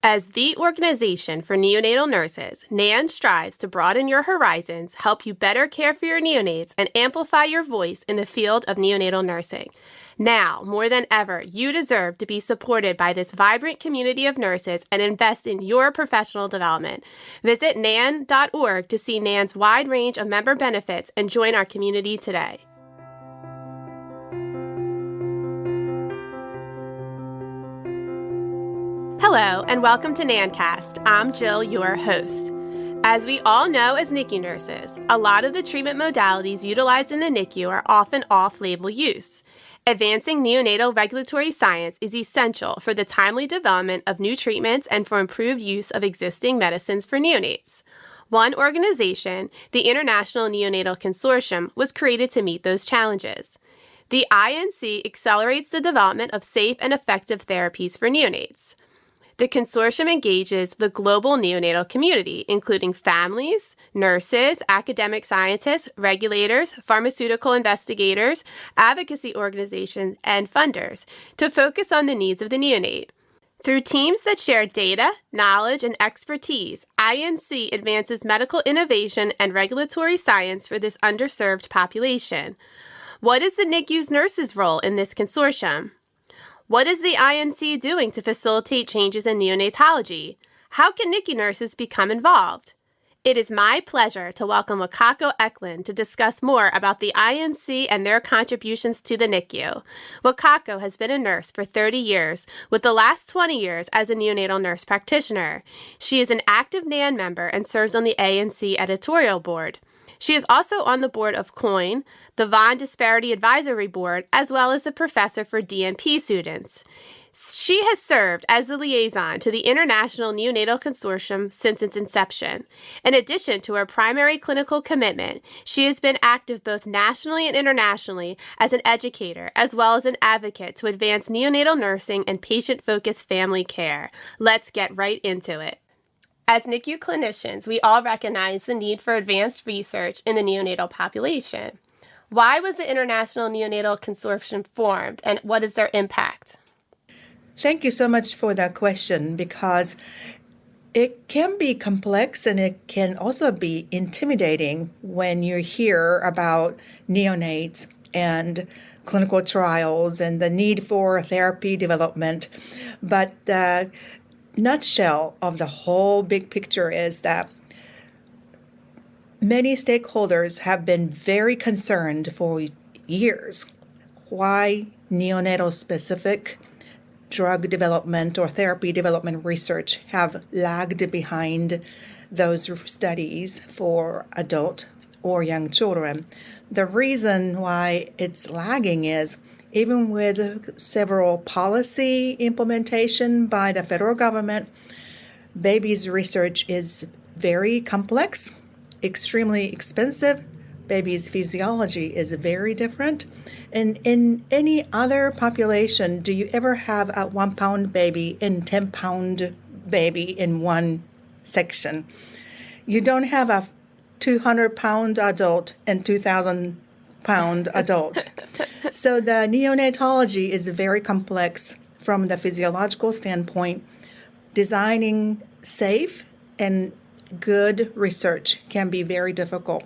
As the organization for neonatal nurses, NANN strives to broaden your horizons, help you better care for your neonates, and amplify your voice in the field of neonatal nursing. Now, more than ever, you deserve to be supported by this vibrant community of nurses and invest in your professional development. Visit NANN.org to see NANN's wide range of member benefits and join our community today. Hello, and welcome to NANNcast. I'm Jill, your host. As we all know as NICU nurses, a lot of the treatment modalities utilized in the NICU are often off-label use. Advancing neonatal regulatory science is essential for the timely development of new treatments and for improved use of existing medicines for neonates. One organization, the International Neonatal Consortium, was created to meet those challenges. The INC accelerates the development of safe and effective therapies for neonates. The consortium engages the global neonatal community, including families, nurses, academic scientists, regulators, pharmaceutical investigators, advocacy organizations, and funders, to focus on the needs of the neonate. Through teams that share data, knowledge, and expertise, INC advances medical innovation and regulatory science for this underserved population. What is the NICU's nurses' role in this consortium? What is the INC doing to facilitate changes in neonatology? How can NICU nurses become involved? It is my pleasure to welcome Wakako Eklund to discuss more about the INC and their contributions to the NICU. Wakako has been a nurse for 30 years, with the last 20 years as a neonatal nurse practitioner. She is an active NANN member and serves on the ANC editorial board. She is also on the board of COIN, the Vaughan Disparity Advisory Board, as well as the professor for DNP students. She has served as the liaison to the International Neonatal Consortium since its inception. In addition to her primary clinical commitment, she has been active both nationally and internationally as an educator, as well as an advocate to advance neonatal nursing and patient-focused family care. Let's get right into it. As NICU clinicians, we all recognize the need for advanced research in the neonatal population. Why was the International Neonatal Consortium formed, and what is their impact? Thank you so much for that question, because it can be complex and it can also be intimidating when you hear about neonates and clinical trials and the need for therapy development. But the nutshell of the whole big picture is that many stakeholders have been very concerned for years why neonatal specific drug development or therapy development research have lagged behind those studies for adult or young children. The reason why it's lagging is even with several policy implementation by the federal government, babies' research is very complex, extremely expensive. Babies' physiology is very different. And in any other population, do you ever have a 1-pound baby and 10-pound baby in one section? You don't have a 200-pound adult and 2,000-pound adult. So the neonatology is very complex from the physiological standpoint. Designing safe and good research can be very difficult.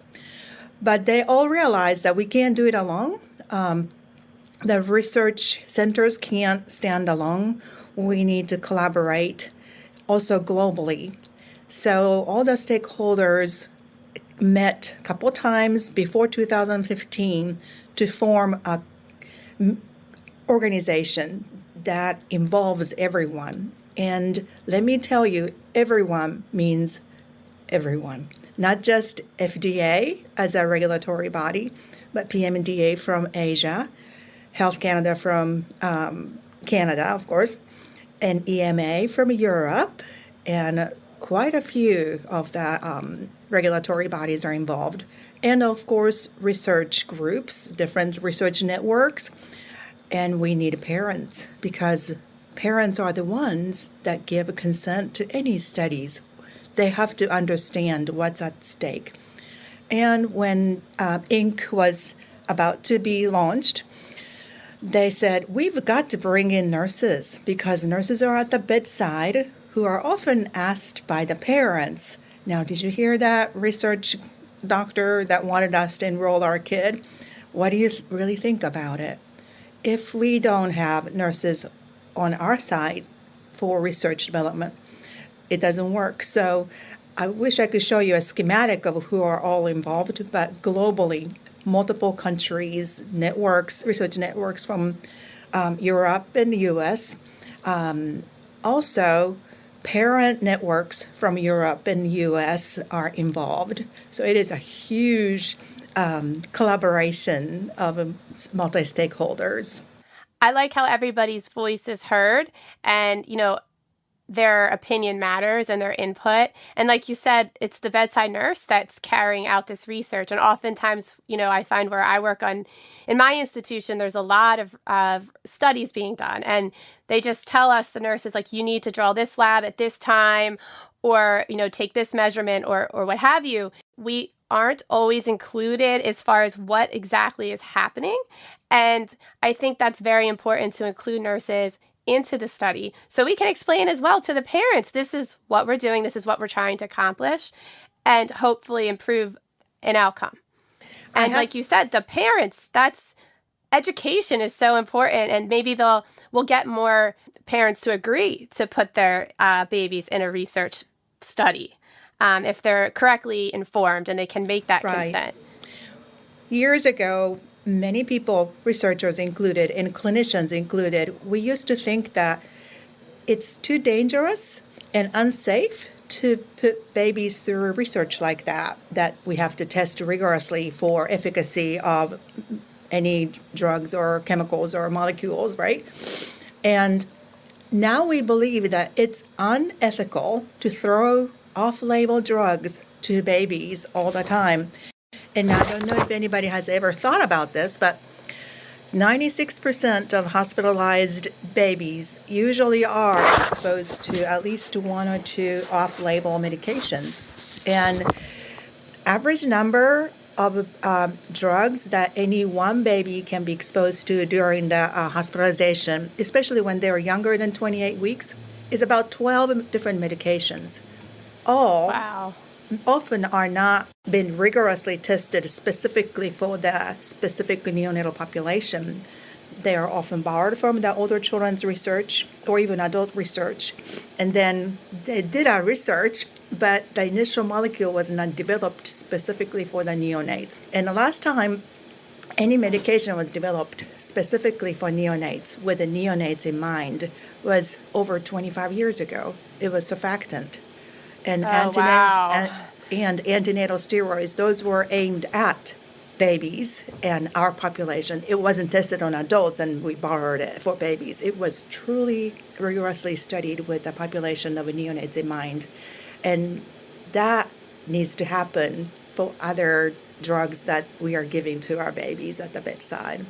But they all realize that we can't do it alone. The research centers can't stand alone. We need to collaborate also globally. So all the stakeholders met a couple times before 2015 to form a organization that involves everyone. And let me tell you, everyone means everyone, not just FDA as a regulatory body, but PMDA from Asia, Health Canada from Canada, of course, and EMA from Europe, and quite a few of the regulatory bodies are involved. And of course, research groups, different research networks. And we need parents, because parents are the ones that give consent to any studies. They have to understand what's at stake. And when INC was about to be launched, they said, we've got to bring in nurses, because nurses are at the bedside who are often asked by the parents, now, did you hear that research doctor that wanted us to enroll our kid? What do you really think about it? If we don't have nurses on our side for research development, it doesn't work. So I wish I could show you a schematic of who are all involved, but globally, multiple countries, networks, research networks from Europe and the U.S. Also, parent networks from Europe and the U.S. are involved. So it is a huge collaboration of multi-stakeholders. I like how everybody's voice is heard and, their opinion matters and their input. And like you said, it's the bedside nurse that's carrying out this research. And oftentimes, I find where I work in my institution, there's a lot of studies being done. And they just tell us, the nurses, like, you need to draw this lab at this time, or, take this measurement or what have you. We aren't always included as far as what exactly is happening. And I think that's very important to include nurses into the study so we can explain as well to the parents, this is what we're doing, this is what we're trying to accomplish, and hopefully improve an outcome. And like you said, the parents, that's education is so important, and maybe we'll get more parents to agree to put their babies in a research study if they're correctly informed and they can make that consent. Years ago, many people, researchers included and clinicians included, we used to think that it's too dangerous and unsafe to put babies through research like that we have to test rigorously for efficacy of any drugs or chemicals or molecules, right? And now we believe that it's unethical to throw off-label drugs to babies all the time. And I don't know if anybody has ever thought about this, but 96% of hospitalized babies usually are exposed to at least one or two off-label medications. And average number of drugs that any one baby can be exposed to during the hospitalization, especially when they're younger than 28 weeks, is about 12 different medications. All often are not been rigorously tested specifically for the specific neonatal population. They are often borrowed from the older children's research or even adult research. And then they did our research, but the initial molecule was not developed specifically for the neonates. And the last time any medication was developed specifically for neonates with the neonates in mind was over 25 years ago. It was surfactant. And and antenatal steroids, those were aimed at babies and our population. It wasn't tested on adults and we borrowed it for babies. It was truly rigorously studied with the population of neonates in mind. And that needs to happen for other drugs that we are giving to our babies at the bedside.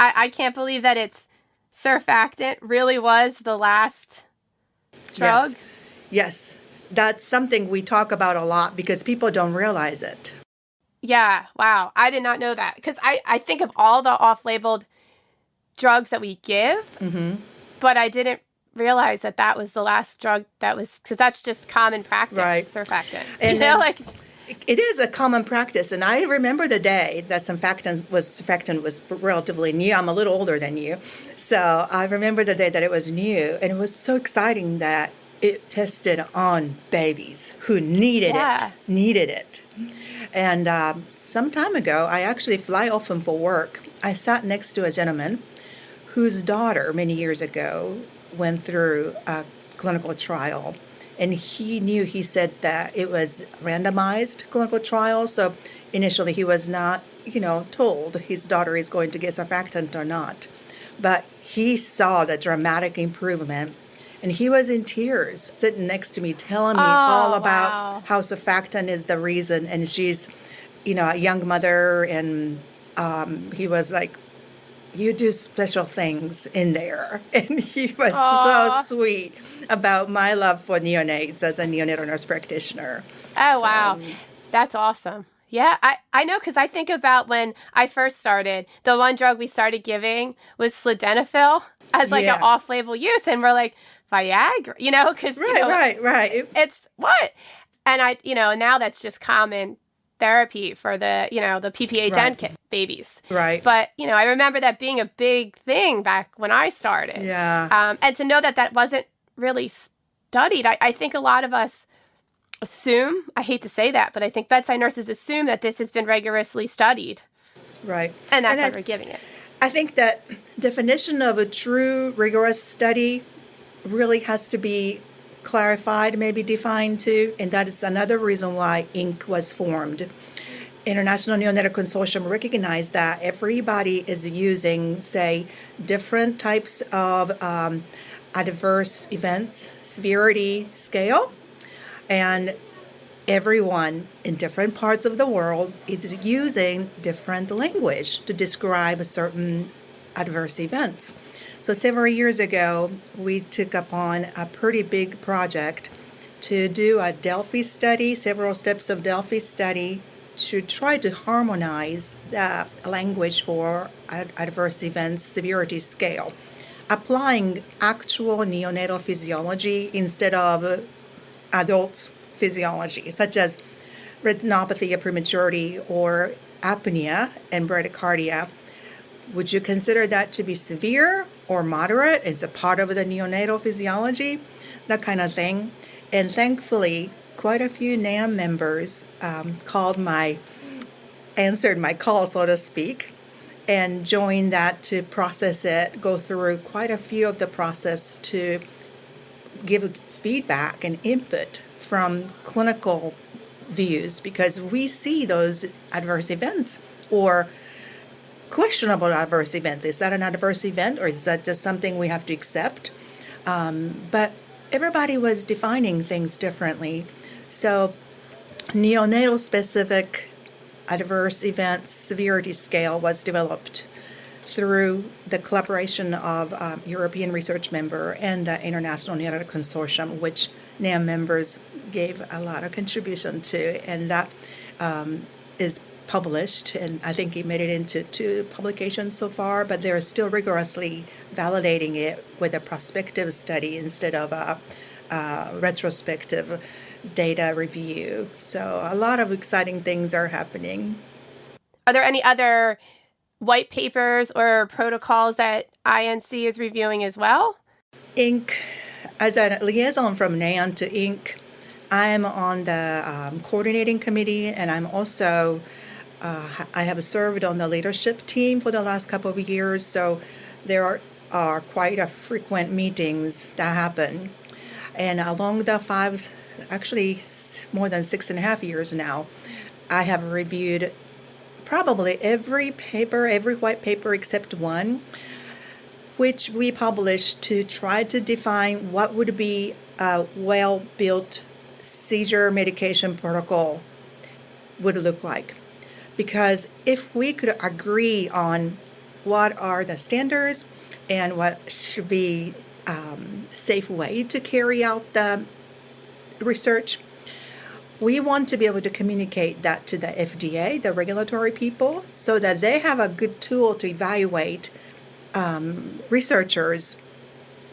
I can't believe that it's surfactant really was the last drug. Yes. That's something we talk about a lot because people don't realize it. Yeah, wow. I did not know that. Because I think of all the off-labeled drugs that we give, but I didn't realize that was the last drug that was, because that's just common practice, surfactant. And it is a common practice. And I remember the day that surfactant was relatively new. I'm a little older than you. So I remember the day that it was new. And it was so exciting that it tested on babies who needed it. And some time ago, I actually fly often for work. I sat next to a gentleman whose daughter many years ago went through a clinical trial. And he said that it was randomized clinical trial. So initially he was not, told his daughter is going to get surfactant or not. But he saw the dramatic improvement. And he was in tears sitting next to me telling me all about how surfactant is the reason. And she's, a young mother. And he was like, you do special things in there. And he was so sweet about my love for neonates as a neonatal nurse practitioner. Wow. That's awesome. Yeah, I know, because I think about when I first started, the one drug we started giving was sildenafil as an off-label use. And we're like, Viagra, because, Right. it's what? And now that's just common therapy for the PPHN babies. Right. But, I remember that being a big thing back when I started. Yeah. And to know that wasn't really studied, I think a lot of us assume, I hate to say that, but I think bedside nurses assume that this has been rigorously studied. Right. And that's why we're giving it. I think that definition of a true rigorous study really has to be clarified, maybe defined too, and that is another reason why INC was formed. International Neonatal Consortium recognized that everybody is using, say, different types of adverse events, severity scale, and everyone in different parts of the world is using different language to describe certain adverse events. So several years ago, we took upon a pretty big project to do a Delphi study, several steps of Delphi study, to try to harmonize the language for adverse events severity scale, applying actual neonatal physiology instead of adult physiology, such as retinopathy of prematurity or apnea and bradycardia. Would you consider that to be severe or moderate? It's a part of the neonatal physiology, that kind of thing. And thankfully, quite a few NANN members answered my call, so to speak, and joined that to process it, go through quite a few of the process to give feedback and input from clinical views, because we see those adverse events or questionable adverse events. Is that an adverse event, or is that just something we have to accept? But everybody was defining things differently. So neonatal specific adverse events severity scale was developed through the collaboration of European research member and the International Neonatal Consortium, which NANN members gave a lot of contribution to, and that is published, and I think it made it into 2 publications so far, but they're still rigorously validating it with a prospective study instead of a retrospective data review. So a lot of exciting things are happening. Are there any other white papers or protocols that INC is reviewing as well? INC, as a liaison from NANN to INC, I am on the coordinating committee, and I'm also I have served on the leadership team for the last couple of years, so there are quite a frequent meetings that happen. And along the more than 6.5 years now, I have reviewed probably every white paper except one, which we published to try to define what would be a well-built seizure medication protocol would look like. Because if we could agree on what are the standards and what should be safe way to carry out the research, we want to be able to communicate that to the FDA, the regulatory people, so that they have a good tool to evaluate researchers'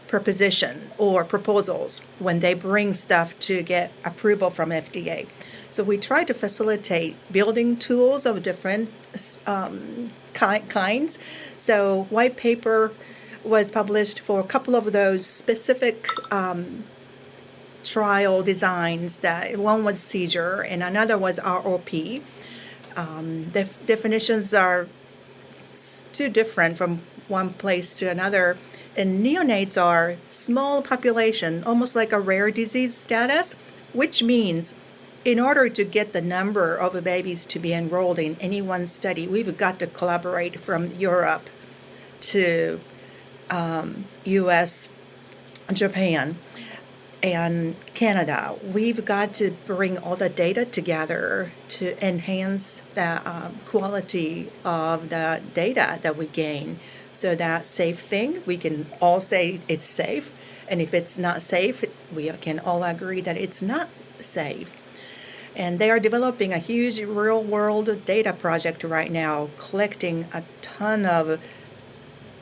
proposition or proposals when they bring stuff to get approval from FDA. So we try to facilitate building tools of different kinds. So white paper was published for a couple of those specific trial designs. That one was seizure and another was ROP. The definitions are too different from one place to another. And neonates are small population, almost like a rare disease status, which means in order to get the number of babies to be enrolled in any one study, we've got to collaborate from Europe to U.S., Japan, and Canada. We've got to bring all the data together to enhance the quality of the data that we gain. So that safe thing, we can all say it's safe. And if it's not safe, we can all agree that it's not safe. And they are developing a huge real-world data project right now, collecting a ton of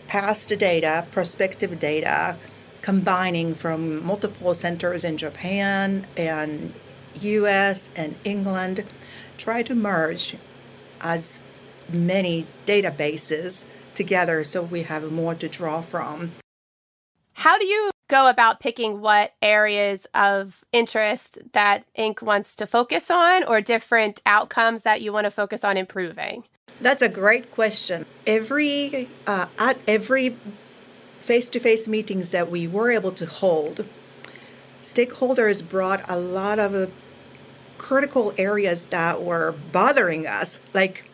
past data, prospective data, combining from multiple centers in Japan and US and England, try to merge as many databases together so we have more to draw from. How do you go about picking what areas of interest that Inc. wants to focus on, or different outcomes that you want to focus on improving? That's a great question. At every face-to-face meetings that we were able to hold, stakeholders brought a lot of critical areas that were bothering us. Like,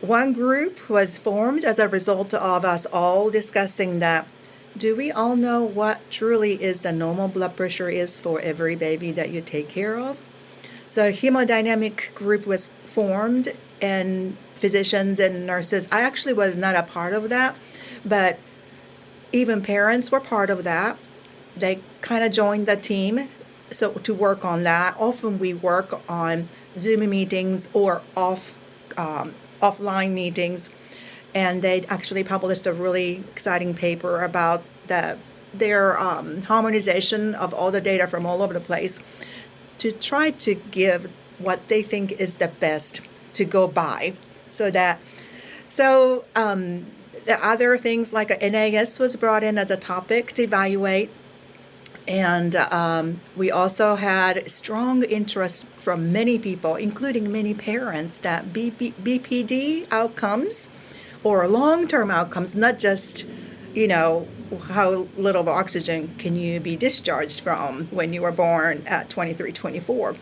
one group was formed as a result of us all discussing that, do we all know what truly is the normal blood pressure is for every baby that you take care of? So a hemodynamic group was formed, and physicians and nurses. I actually was not a part of that, but even parents were part of that. They kind of joined the team so to work on that. Often we work on Zoom meetings or offline meetings, and they actually published a really exciting paper about their harmonization of all the data from all over the place to try to give what they think is the best to go by. The other things like a NAS was brought in as a topic to evaluate. And we also had strong interest from many people, including many parents, that BPD outcomes or long-term outcomes, not just, how little oxygen can you be discharged from when you were born at 23, 24.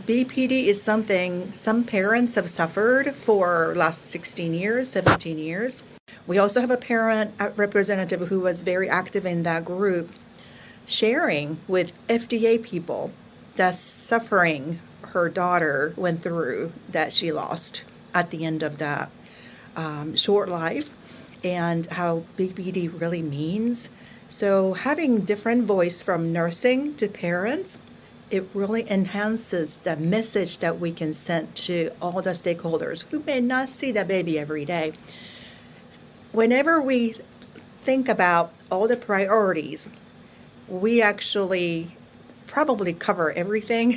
BPD is something some parents have suffered for last 16 years, 17 years. We also have a parent representative who was very active in that group, sharing with FDA people the suffering her daughter went through that she lost at the end of that short life, and how BPD really means. So having different voice from nursing to parents, it really enhances the message that we can send to all the stakeholders who may not see the baby every day. Whenever we think about all the priorities, we actually probably cover everything,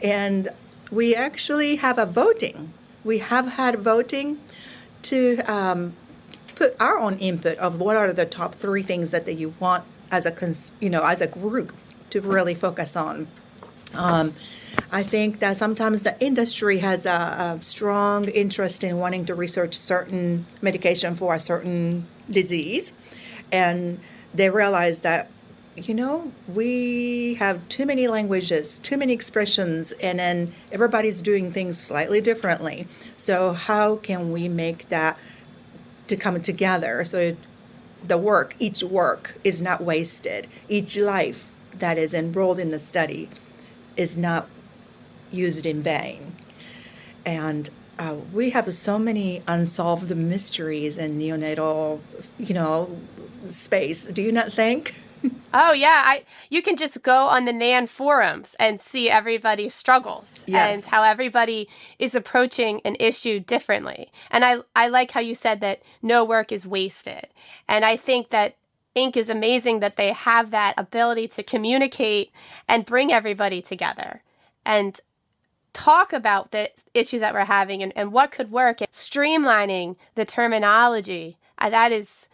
and we actually have a voting. We have had voting to put our own input of what are the top 3 things that you want as a group to really focus on. I think that sometimes the industry has a strong interest in wanting to research certain medication for a certain disease, and they realize that, we have too many languages, too many expressions, and then everybody's doing things slightly differently. So how can we make that to come together so each work is not wasted. Each life that is enrolled in the study is not used in vain. And we have so many unsolved mysteries in neonatal, space. Do you not think? Oh, yeah. You can just go on the NANN forums and see everybody's struggles. Yes. And how everybody is approaching an issue differently. And I like how you said that no work is wasted. And I think that Inc. is amazing that they have that ability to communicate and bring everybody together and talk about the issues that we're having and what could work. And streamlining the terminology, that is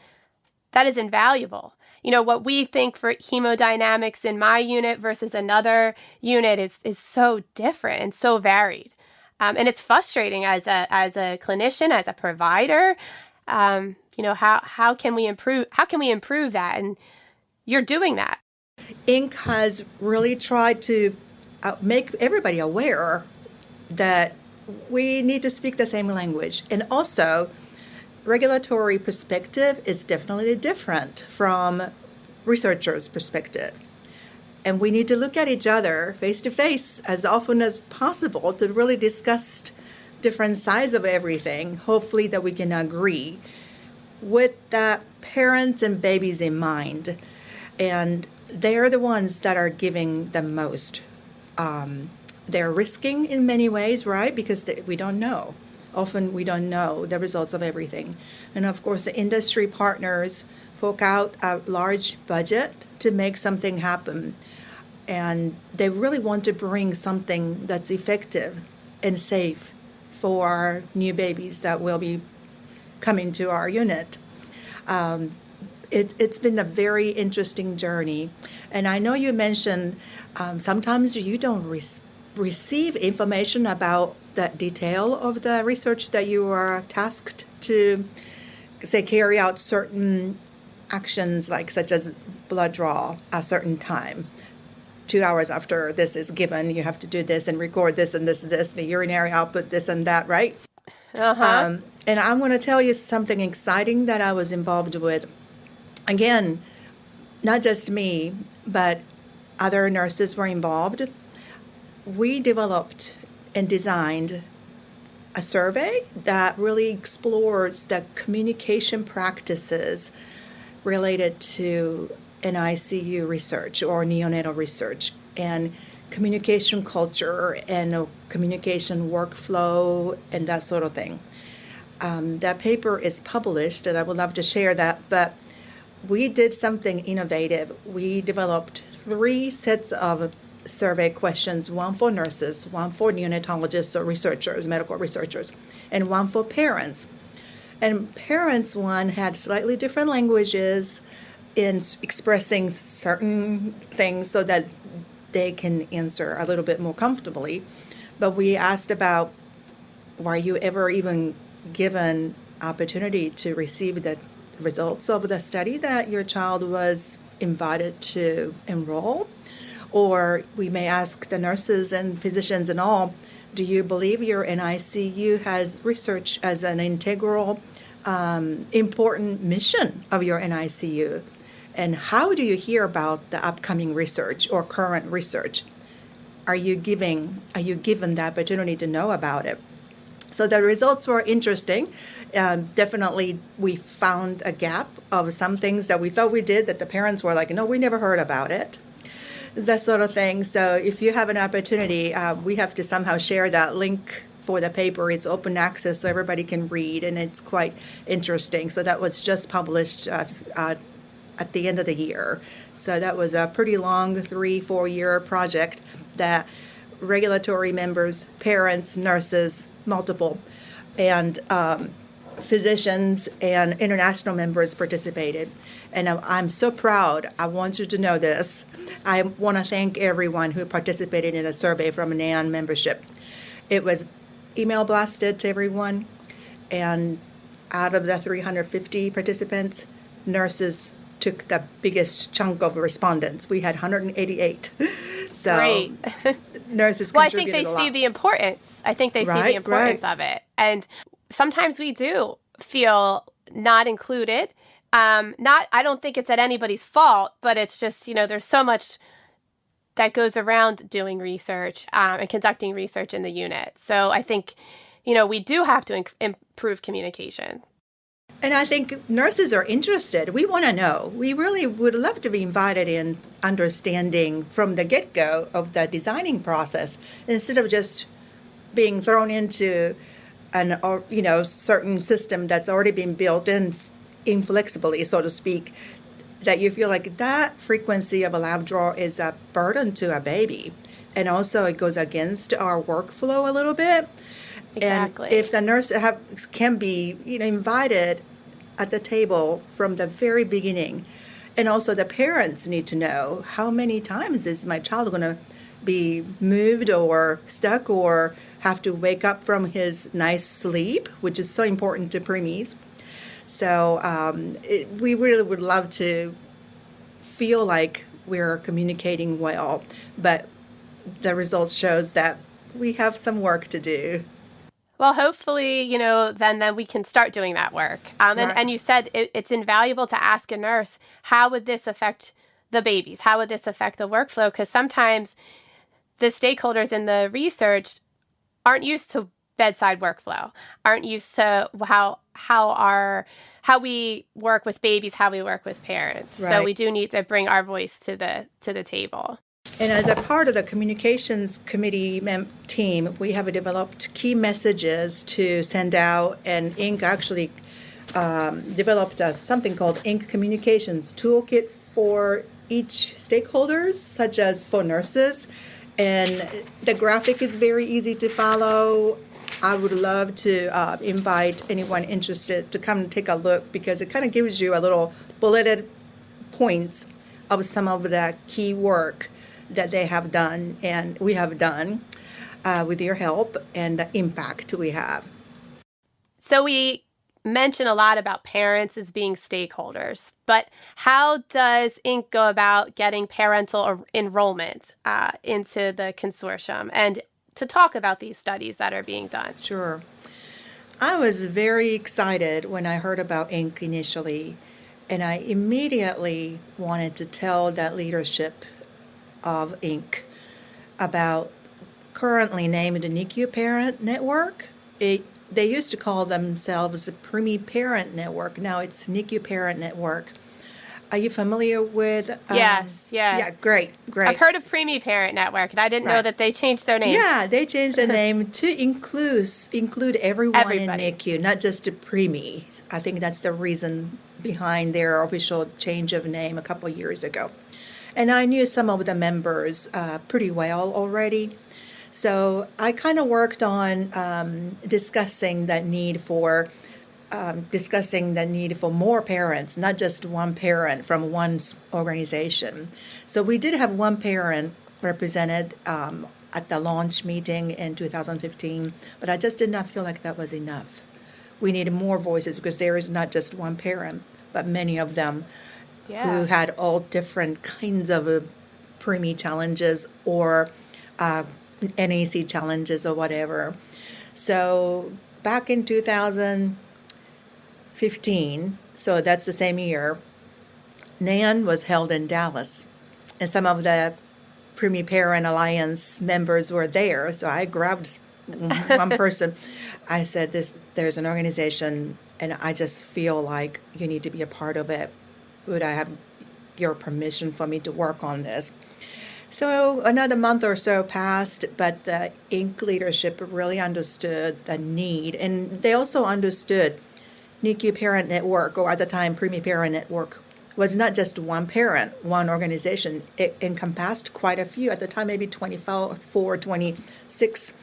invaluable. What we think for hemodynamics in my unit versus another unit is so different and so varied. And it's frustrating as a clinician, as a provider. How can we improve that? And you're doing that. Inc. has really tried to make everybody aware that we need to speak the same language. And also, regulatory perspective is definitely different from researchers' perspective. And we need to look at each other face to face as often as possible to really discuss different sides of everything, hopefully that we can agree with the parents and babies in mind. And they're the ones that are giving the most. They're risking in many ways, right? Because we don't know often we don't know the results of everything. And of course, the industry partners fork out a large budget to make something happen. And they really want to bring something that's effective and safe for new babies that will be coming to our unit. It's been a very interesting journey. And I know you mentioned sometimes you don't receive information about the detail of the research that you are tasked to, say, carry out certain actions, like such as blood draw a certain time. 2 hours after this is given, you have to do this and record this and this, the urinary output, this and that, right? Uh-huh. And I'm going to tell you something exciting that I was involved with. Again, not just me, but other nurses were involved. We developed and designed a survey that really explores the communication practices related to NICU research or neonatal research, and communication culture and communication workflow and that sort of thing. That paper is published, and I would love to share that, but we did something innovative. We developed 3 sets of survey questions, one for nurses, one for neonatologists or researchers, medical researchers, and one for parents. And parents one had slightly different languages in expressing certain things so that they can answer a little bit more comfortably. But we asked about, were you ever even given opportunity to receive the results of the study that your child was invited to enroll? Or we may ask the nurses and physicians and all, do you believe your NICU has research as an integral, important mission of your NICU? And how do you hear about the upcoming research or current research? Are you given the opportunity to know about it? So the results were interesting. Definitely, we found a gap of some things that we thought we did that the parents were like, no, we never heard about it. That sort of thing. So if you have an opportunity, we have to somehow share that link for the paper. It's open access so everybody can read, and it's quite interesting. So that was just published at the end of the year. So that was a pretty long 3-4 year project that regulatory members, parents, nurses, multiple, and physicians and international members participated. And I'm so proud. I want you to know this. I want to thank everyone who participated in a survey from a NANN membership. It was email blasted to everyone, and out of the 350 participants, nurses took the biggest chunk of respondents. We had 188. So Great. Nurses Well, I contributed think they a lot. see the importance. I think they see the importance of it. And sometimes we do feel not included. I don't think it's at anybody's fault, but it's just, there's so much that goes around doing research and conducting research in the unit. So I think, we do have to improve communication. And I think nurses are interested. We want to know. We really would love to be invited in understanding from the get-go of the designing process instead of just being thrown into an certain system that's already been built in inflexibly, so to speak, that you feel like that frequency of a lab draw is a burden to a baby. And also it goes against our workflow a little bit. Exactly. And if the nurse can be invited at the table from the very beginning, and also the parents need to know, how many times is my child going to be moved or stuck or have to wake up from his nice sleep, which is so important to preemies. So we really would love to feel like we're communicating well, but the results shows that we have some work to do. Well, hopefully, then we can start doing that work. Right. And you said it's invaluable to ask a nurse, how would this affect the babies? How would this affect the workflow? Because sometimes the stakeholders in the research aren't used to bedside workflow, aren't used to how we work with babies, how we work with parents. Right. So we do need to bring our voice to the table. And as a part of the communications committee team, we have developed key messages to send out, and Inc. actually developed something called Inc. Communications Toolkit for each stakeholders, such as for nurses. And the graphic is very easy to follow. I would love to invite anyone interested to come and take a look, because it kind of gives you a little bulleted points of some of the key work that they have done and we have done with your help, and the impact we have. So we mention a lot about parents as being stakeholders, but how does Inc. go about getting parental enrollment into the consortium, and to talk about these studies that are being done? Sure. I was very excited when I heard about Inc. initially, and I immediately wanted to tell that leadership of Inc. about currently named the NICU Parent Network. They used to call themselves the Preemie Parent Network. Now it's NICU Parent Network. Are you familiar with? Yes, yeah. Yeah, great. I've heard of Preemie Parent Network, and I didn't know that they changed their name. Yeah, they changed the name to include everybody in NICU, not just the preemies. I think that's the reason behind their official change of name a couple of years ago. And I knew some of the members pretty well already. So I kind of worked on discussing the need for more parents, not just one parent from one organization. So we did have one parent represented at the launch meeting in 2015, but I just did not feel like that was enough. We needed more voices, because there is not just one parent, but many of them who had all different kinds of preemie challenges or NAC challenges or whatever. So back in 2015, so that's the same year, NANN was held in Dallas, and some of the Preemie Parent Alliance members were there. So I grabbed one person. I said, there's an organization, and I just feel like you need to be a part of it. Would I have your permission for me to work on this? So another month or so passed, but the Inc. leadership really understood the need, and they also understood NICU Parent Network, or at the time Preemie Parent Network, was not just one parent, one organization. It encompassed quite a few. At the time, maybe 24, 26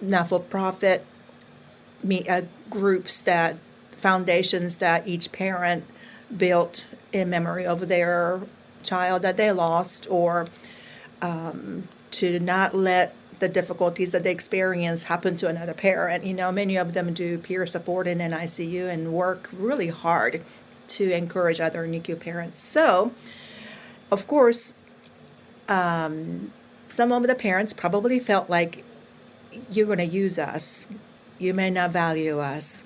not-for-profit groups, foundations that each parent built in memory of their child that they lost, or to not let the difficulties that they experience happen to another parent. Many of them do peer support in NICU and work really hard to encourage other NICU parents. So, of course, some of the parents probably felt like, you're going to use us. You may not value us.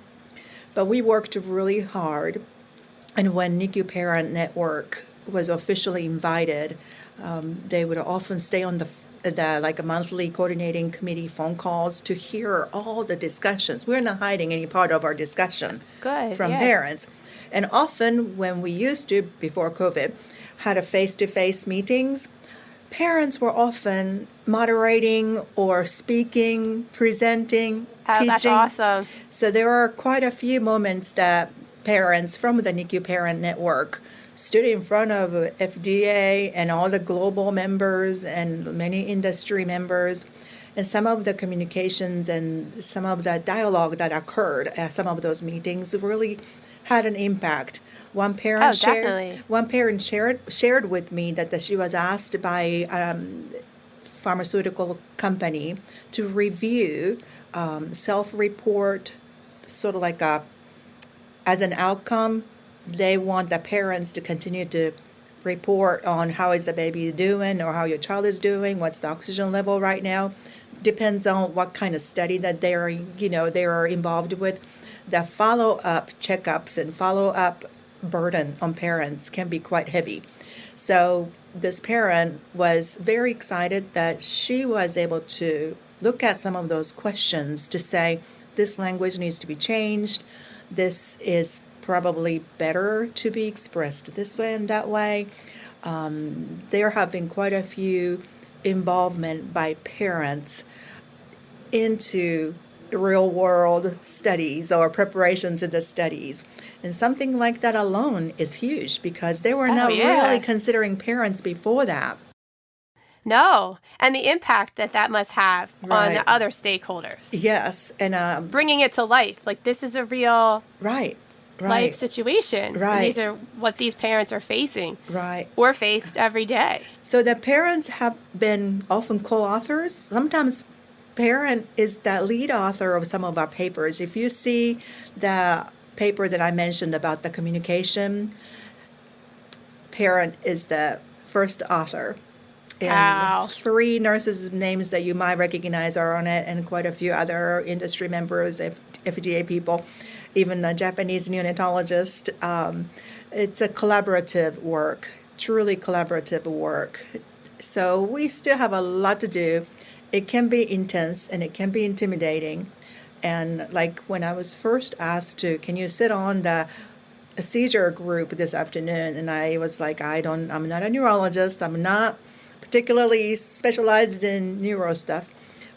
But we worked really hard. And when NICU Parent Network was officially invited, they would often stay on the monthly coordinating committee phone calls to hear all the discussions. We're not hiding any part of our discussion from parents. And often when we used to, before COVID, had a face-to-face meetings, parents were often moderating or speaking, presenting, teaching. That's awesome. So there are quite a few moments that parents from the NICU Parent Network stood in front of FDA and all the global members and many industry members, and some of the communications and some of the dialogue that occurred at some of those meetings really had an impact. One parent shared with me that she was asked by a pharmaceutical company to review self-report, sort of like as an outcome. They want the parents to continue to report on how is the baby doing, or how your child is doing, what's the oxygen level right now. Depends on what kind of study that they are involved with. The follow-up checkups and follow-up burden on parents can be quite heavy. So this parent was very excited that she was able to look at some of those questions to say, this language needs to be changed. This is probably better to be expressed this way and that way. There have been quite a few involvement by parents into real world studies or preparation to the studies. And something like that alone is huge because they were not really considering parents before that. No. And the impact that must have on the other stakeholders. Yes. And bringing it to life. Like, this is a real life situation. Right. And these are what these parents are facing. Right. Or faced every day. So the parents have been often co-authors. Sometimes parent is the lead author of some of our papers. If you see the paper that I mentioned about the communication, parent is the first author. And 3 nurses' names that you might recognize are on it, and quite a few other industry members, FDA people, even a Japanese neonatologist. It's a collaborative work, truly collaborative work. So we still have a lot to do. It can be intense and it can be intimidating. And like when I was first asked to, can you sit on the seizure group this afternoon? And I was like, I'm not a neurologist. I'm not particularly specialized in neuro stuff.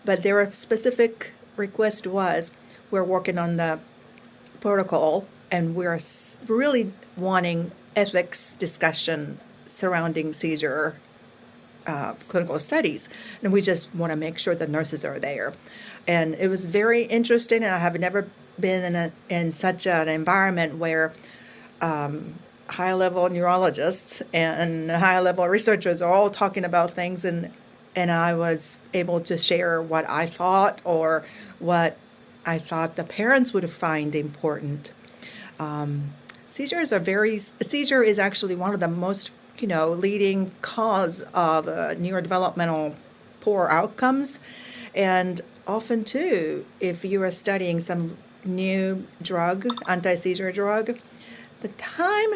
But their specific request was, we're working on the protocol and we're really wanting ethics discussion surrounding seizure clinical studies, and we just want to make sure the nurses are there. And it was very interesting, and I have never been in such an environment where high-level neurologists and high-level researchers are all talking about things, and I was able to share what I thought or what I thought the parents would find important. Seizure is actually one of the most leading cause of neurodevelopmental poor outcomes. And often, too, if you are studying some new drug, anti-seizure drug, the time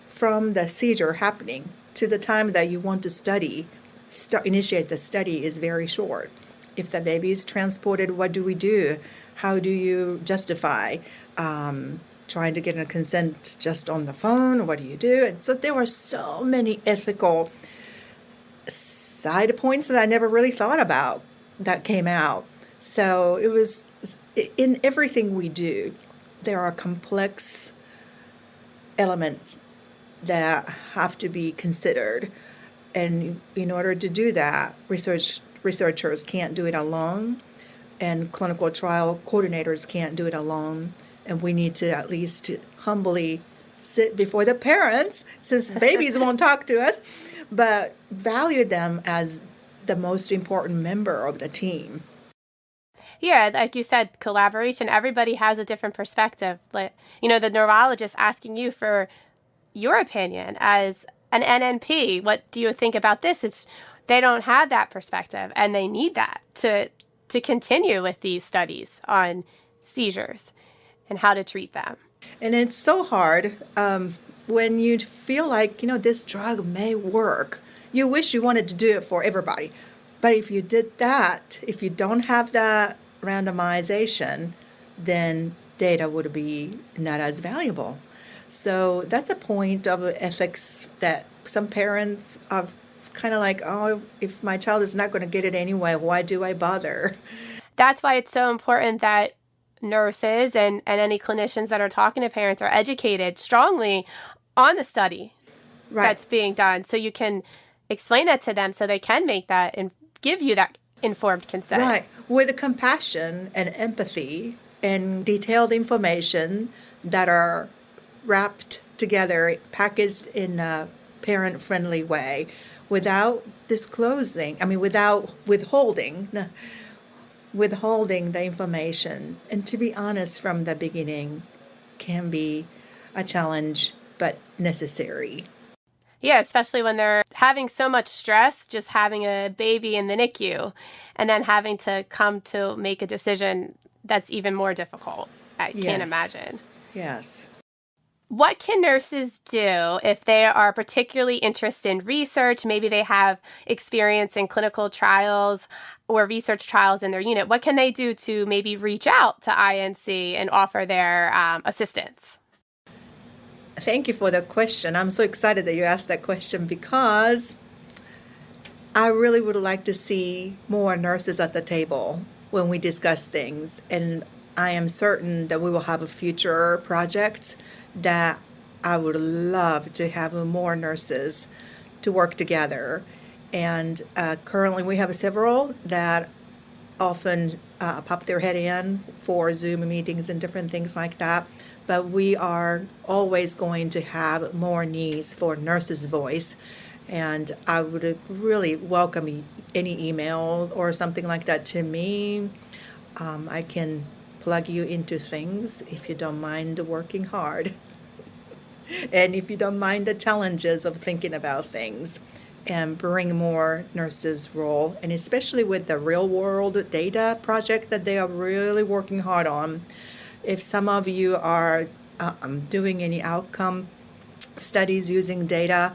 from the seizure happening to the time that you want to initiate the study is very short. If the baby is transported, what do we do? How do you justify trying to get a consent just on the phone? What do you do? And so there were so many ethical side points that I never really thought about that came out. So it was, in everything we do, there are complex elements that have to be considered. And in order to do that, researchers can't do it alone, and clinical trial coordinators can't do it alone. And we need to at least humbly sit before the parents, since babies won't talk to us, but value them as the most important member of the team. Yeah, like you said, collaboration. Everybody has a different perspective. The neurologist asking you for your opinion as an NNP. What do you think about this? They don't have that perspective, and they need that to continue with these studies on seizures and how to treat them. And it's so hard when you feel like, this drug may work. You wish you wanted to do it for everybody. But if you did that, if you don't have that randomization, then data would be not as valuable. So that's a point of ethics that some parents are kind of like, oh, if my child is not going to get it anyway, why do I bother? That's why it's so important that nurses and any clinicians that are talking to parents are educated strongly on the study that's being done, so you can explain that to them so they can make that and give you that informed consent. Right, with compassion and empathy and detailed information that are wrapped together, packaged in a parent-friendly way, without without withholding the information. And to be honest, from the beginning can be a challenge, but necessary. Yeah, especially when they're having so much stress, just having a baby in the NICU, and then having to come to make a decision that's even more difficult. I can't imagine. Yes. What can nurses do if they are particularly interested in research? Maybe they have experience in clinical trials or research trials in their unit. What can they do to maybe reach out to INC and offer their assistance? Thank you for the question. I'm so excited that you asked that question because I really would like to see more nurses at the table when we discuss things. And I am certain that we will have a future project that I would love to have more nurses to work together. And currently we have several that often pop their head in for Zoom meetings and different things like that. But we are always going to have more needs for nurses' voice. And I would really welcome any email or something like that to me. I can plug you into things if you don't mind working hard. And if you don't mind the challenges of thinking about things, and bring more nurses' role, and especially with the real-world data project that they are really working hard on. If some of you are doing any outcome studies using data,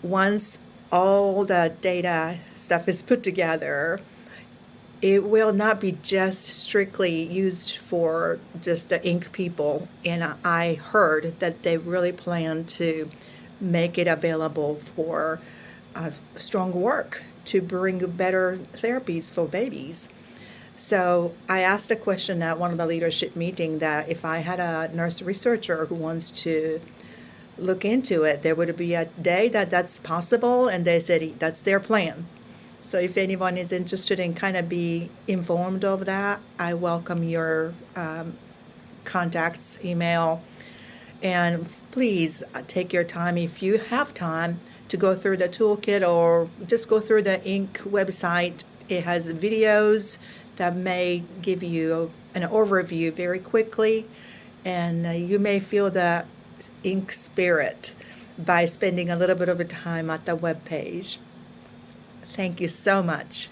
once all the data stuff is put together, it will not be just strictly used for just the ink people. And I heard that they really plan to make it available for strong work to bring better therapies for babies. So I asked a question at one of the leadership meetings that if I had a nurse researcher who wants to look into it, there would be a day that's possible, and they said that's their plan. So if anyone is interested in kind of be informed of that, I welcome your contacts, email, and please take your time if you have time to go through the toolkit or just go through the Inc. website. It has videos that may give you an overview very quickly, and you may feel the Inc. spirit by spending a little bit of time at the web page. Thank you so much.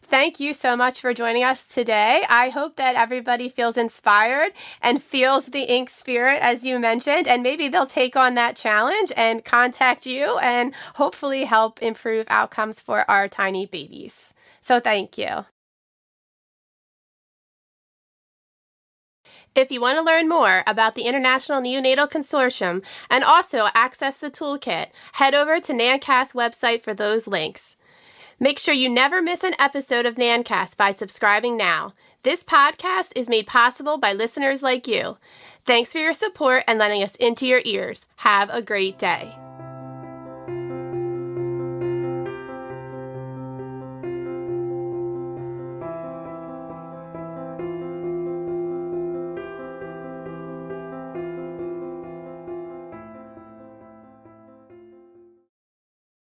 Thank you so much for joining us today. I hope that everybody feels inspired and feels the Inc. spirit, as you mentioned, and maybe they'll take on that challenge and contact you and hopefully help improve outcomes for our tiny babies. So thank you. If you want to learn more about the International Neonatal Consortium and also access the toolkit, head over to NANNCast's website for those links. Make sure you never miss an episode of NANNCast by subscribing now. This podcast is made possible by listeners like you. Thanks for your support and letting us into your ears. Have a great day.